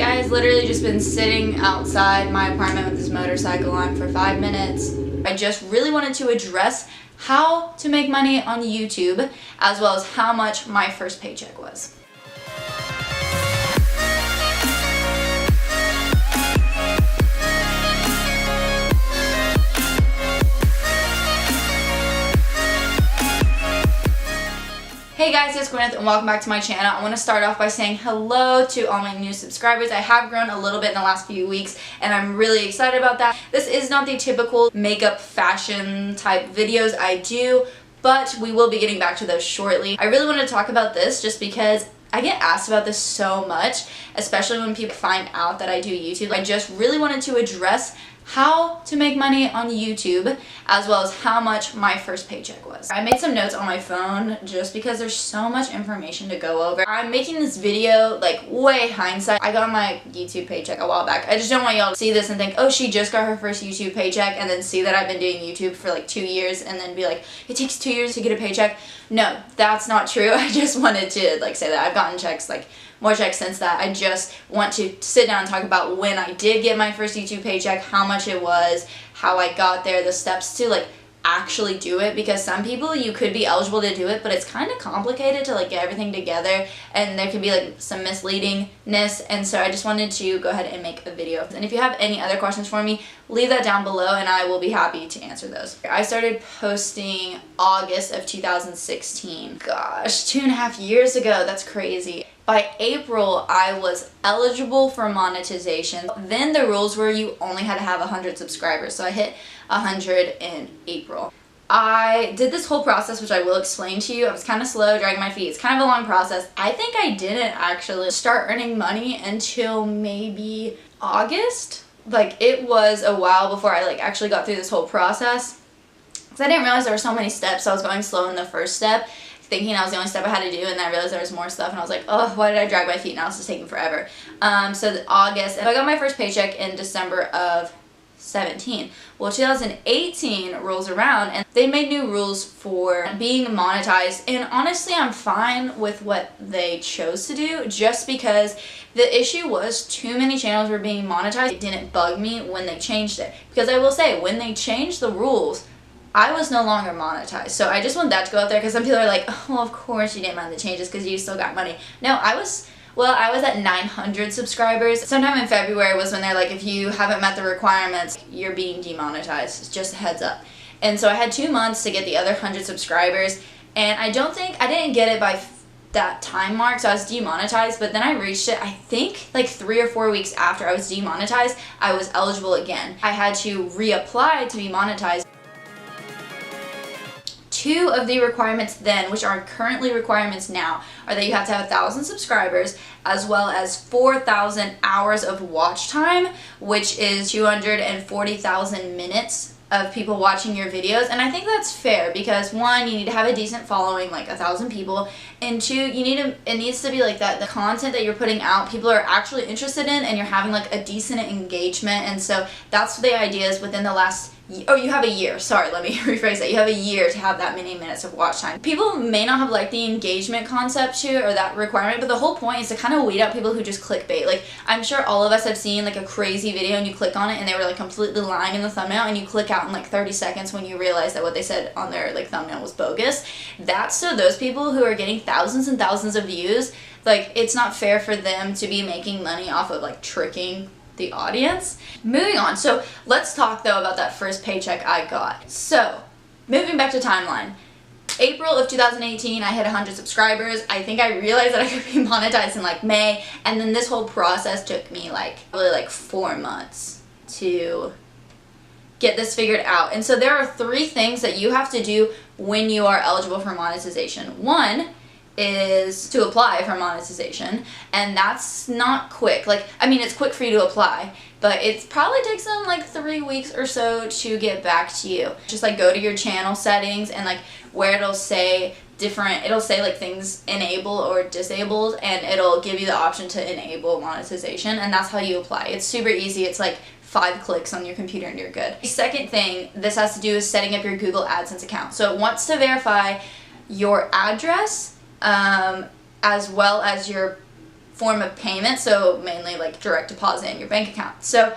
guy's literally just been sitting outside my apartment with his motorcycle on for 5 minutes. I just really wanted to address how to make money on YouTube, as well as how much my first paycheck was. Hey guys, it's Gwyneth and welcome back to my channel. I want to start off by saying hello to all my new subscribers. I have grown a little bit in the last few weeks and I'm really excited about that. This is not the typical makeup fashion type videos I do, but we will be getting back to those shortly. I really wanted to talk about this just because I get asked about this so much, especially when people find out that I do YouTube. I just really wanted to address how to make money on YouTube, as well as how much my first paycheck was. I made some notes on my phone just because there's so much information to go over. I'm making this video like way hindsight. I got my YouTube paycheck a while back. I just don't want y'all to see this and think, oh, she just got her first YouTube paycheck, and then see that I've been doing YouTube for like 2 years and then be like, it takes 2 years to get a paycheck. No, that's not true. I just wanted to like say that I've gotten checks, like more checks since that. I just want to sit down and talk about when I did get my first YouTube paycheck, how much it was, how I got there, the steps to like actually do it, because some people you could be eligible to do it, but it's kind of complicated to like get everything together and there can be like some misleadingness, and so I just wanted to go ahead and make a video. And if you have any other questions for me, leave that down below and I will be happy to answer those. I started posting August of 2016. Gosh, 2.5 years ago. That's crazy. By April, I was eligible for monetization. Then the rules were you only had to have 100 subscribers. So I hit 100 in April. I did this whole process, which I will explain to you. I was kind of slow, dragging my feet. It's kind of a long process. I think I didn't actually start earning money until maybe August. Like, it was a while before I like actually got through this whole process, because I didn't realize there were so many steps. So I was going slow in the first step, thinking that was the only step I had to do, and then I realized there was more stuff and I was like, oh, why did I drag my feet? Now this is taking forever. So August, and I got my first paycheck in December of 17. Well, 2018 rolls around and they made new rules for being monetized, and honestly I'm fine with what they chose to do, just because the issue was too many channels were being monetized. It didn't bug me when they changed it, because I will say when they changed the rules, I was no longer monetized. So I just want that to go out there, because some people are like, oh, well, of course you didn't mind the changes because you still got money. No, I was at 900 subscribers. Sometime in February was when they're like, if you haven't met the requirements, you're being demonetized. Just a heads up. And so I had 2 months to get the other 100 subscribers, and I didn't get it by that time mark, so I was demonetized. But then I reached it, I think like 3 or 4 weeks after I was demonetized, I was eligible again. I had to reapply to be monetized. 2 of the requirements then, which are currently requirements now, are that you have to have 1,000 subscribers, as well as 4,000 hours of watch time, which is 240,000 minutes of people watching your videos. And I think that's fair, because 1, you need to have a decent following, like 1,000 people, and 2, it needs to be like that the content that you're putting out, people are actually interested in, and you're having like a decent engagement. And so that's the idea, is within the last you have a year. Sorry, let me rephrase that. You have a year to have that many minutes of watch time. People may not have liked the engagement concept too, or that requirement, but the whole point is to kind of weed out people who just clickbait. Like, I'm sure all of us have seen like a crazy video and you click on it and they were like completely lying in the thumbnail, and you click out in like 30 seconds when you realize that what they said on their like thumbnail was bogus. That's so those people who are getting thousands and thousands of views, like, it's not fair for them to be making money off of like tricking the audience. Moving on, so let's talk though about that first paycheck I got. So moving back to timeline, April of 2018 I hit 100 subscribers. I think I realized that I could be monetized in like May, and then this whole process took me like probably like 4 months to get this figured out. And so there are 3 things that you have to do when you are eligible for monetization. 1 is to apply for monetization, and that's not quick. Like, I mean, it's quick for you to apply, but it probably takes them like 3 weeks or so to get back to you. Just like go to your channel settings, and like where it'll say like things enable or disabled, and it'll give you the option to enable monetization, and that's how you apply. It's super easy. It's like 5 clicks on your computer and you're good. The second thing this has to do is setting up your Google Adsense account. So it wants to verify your address as well as your form of payment, so mainly like direct deposit in your bank account. So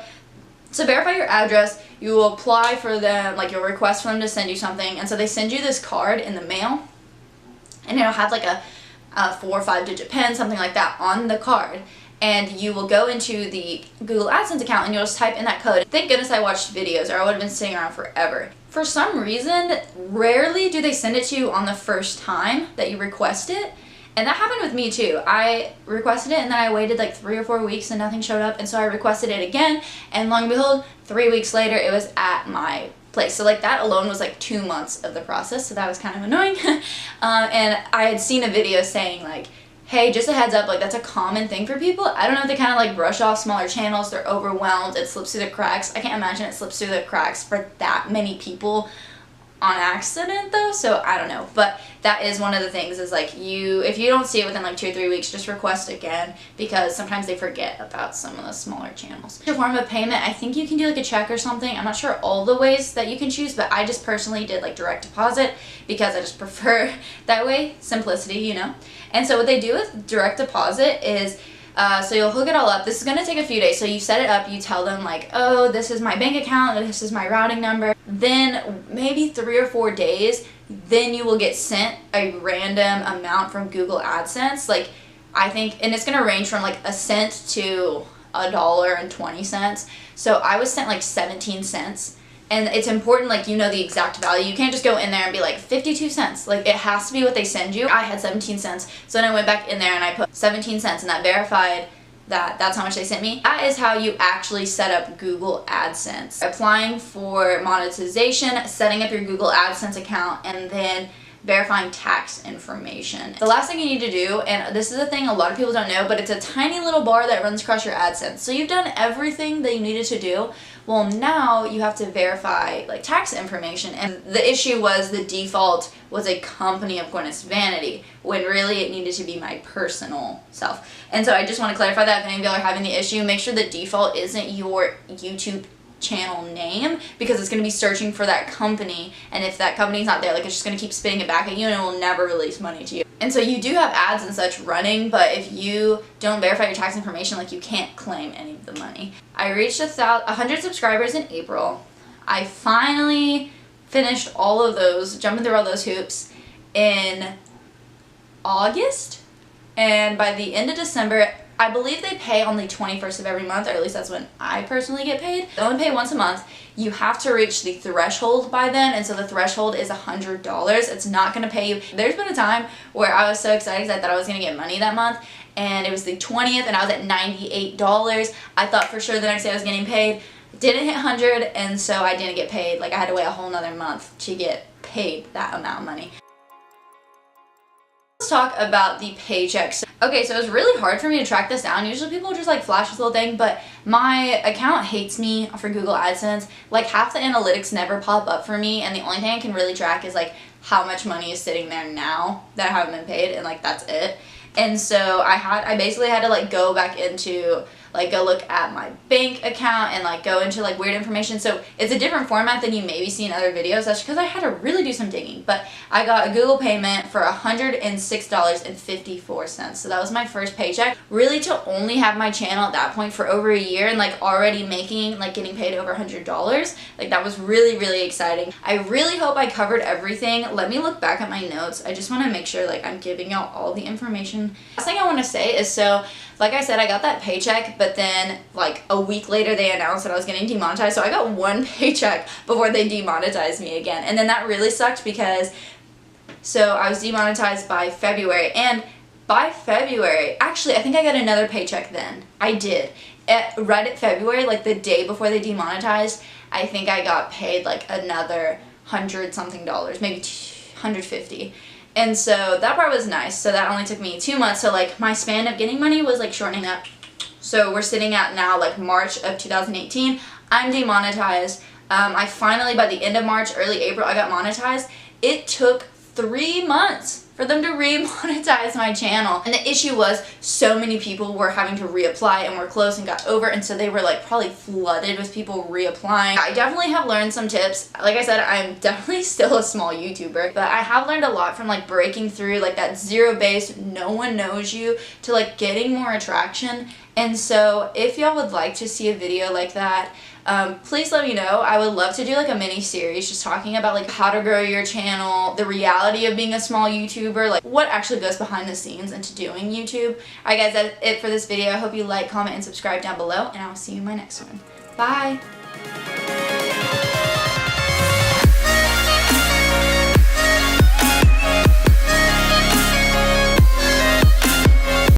to verify your address, you will apply for them, like you'll request for them to send you something, and so they send you this card in the mail, and it'll have like a 4 or 5 digit PIN, something like that, on the card. And you will go into the Google Adsense account and you'll just type in that code. Thank goodness I watched videos, or I would have been sitting around forever. For some reason, rarely do they send it to you on the first time that you request it. And that happened with me too. I requested it and then I waited like 3 or 4 weeks and nothing showed up. And so I requested it again, and lo and behold, 3 weeks later it was at my place. So like that alone was like 2 months of the process. So that was kind of annoying. And I had seen a video saying like, hey, just a heads up, like that's a common thing for people. I don't know if they kind of like brush off smaller channels, they're overwhelmed, it slips through the cracks. I can't imagine it slips through the cracks for that many people on accident though, so I don't know. But that is one of the things, is like if you don't see it within like 2 or 3 weeks, just request again, because sometimes they forget about some of the smaller channels. Your form of payment, I think you can do like a check or something. I'm not sure all the ways that you can choose, but I just personally did like direct deposit because I just prefer that way, simplicity, you know. And so what they do with direct deposit is, so you'll hook it all up. This is going to take a few days. So you set it up, you tell them like, oh, this is my bank account, this is my routing number. Then maybe 3 or 4 days, then you will get sent a random amount from Google AdSense. Like I think, and it's going to range from like a cent to $1.20. So I was sent like 17 cents. And it's important, like, you know the exact value. You can't just go in there and be like 52 cents. Like, it has to be what they send you. I had 17 cents. So then I went back in there and I put 17 cents, and that verified that that's how much they sent me. That is how you actually set up Google AdSense. Applying for monetization, setting up your Google AdSense account, and then verifying tax information. The last thing you need to do, and this is a thing a lot of people don't know, but it's a tiny little bar that runs across your AdSense. So you've done everything that you needed to do. Well, now you have to verify like tax information, and the issue was the default was a company of Gwyneth's vanity, when really it needed to be my personal self. And so I just want to clarify that if any of y'all are having the issue, make sure the default isn't your YouTube channel name, because it's going to be searching for that company, and if that company's not there, like, it's just going to keep spitting it back at you and it will never release money to you. And so you do have ads and such running, but if you don't verify your tax information, like, you can't claim any of the money. I reached 100 subscribers in April. I finally finished all of those, jumping through all those hoops in August, and by the end of December, I believe they pay on the 21st of every month, or at least that's when I personally get paid. They only pay once a month. You have to reach the threshold by then, and so the threshold is $100. It's not going to pay you. There's been a time where I was so excited because I thought I was going to get money that month, and it was the 20th, and I was at $98. I thought for sure the next day I was getting paid. Didn't hit 100, and so I didn't get paid. Like, I had to wait a whole nother month to get paid that amount of money. Let's talk about the paychecks. Okay, so it was really hard for me to track this down. Usually people just like flash this little thing, but my account hates me for Google AdSense. Like, half the analytics never pop up for me, and the only thing I can really track is like how much money is sitting there now that I haven't been paid, and like that's it. And so I basically had to like go back into, like, go look at my bank account and like go into like weird information. So it's a different format than you maybe see in other videos. That's because I had to really do some digging. But I got a Google payment for $106.54. So that was my first paycheck. Really, to only have my channel at that point for over a year and like already making, like, getting paid over $100, like, that was really, really exciting. I really hope I covered everything. Let me look back at my notes. I just want to make sure like I'm giving out all the information. Last thing I want to say is, so like I said, I got that paycheck, but then like a week later they announced that I was getting demonetized. So I got one paycheck before they demonetized me again. And then that really sucked because, so I was demonetized by February, and by February, actually I think I got another paycheck then. I did. Right at February, like the day before they demonetized, I think I got paid like another $100-something, maybe $150. And so that part was nice. So that only took me 2 months. So like my span of getting money was like shortening up. So we're sitting at now like March of 2018. I'm demonetized. I finally, by the end of March, early April, I got monetized. It took 3 months for them to re-monetize my channel. And the issue was so many people were having to reapply and were close and got over, and so they were like probably flooded with people reapplying. I definitely have learned some tips. Like I said, I'm definitely still a small YouTuber, but I have learned a lot from like breaking through like that zero base, no one knows you, to like getting more attraction. And so if y'all would like to see a video like that, please let me know. I would love to do like a mini series just talking about like how to grow your channel, the reality of being a small YouTuber, like what actually goes behind the scenes into doing YouTube. Alright guys, that's it for this video. I hope you like, comment, and subscribe down below, and I will see you in my next one. Bye!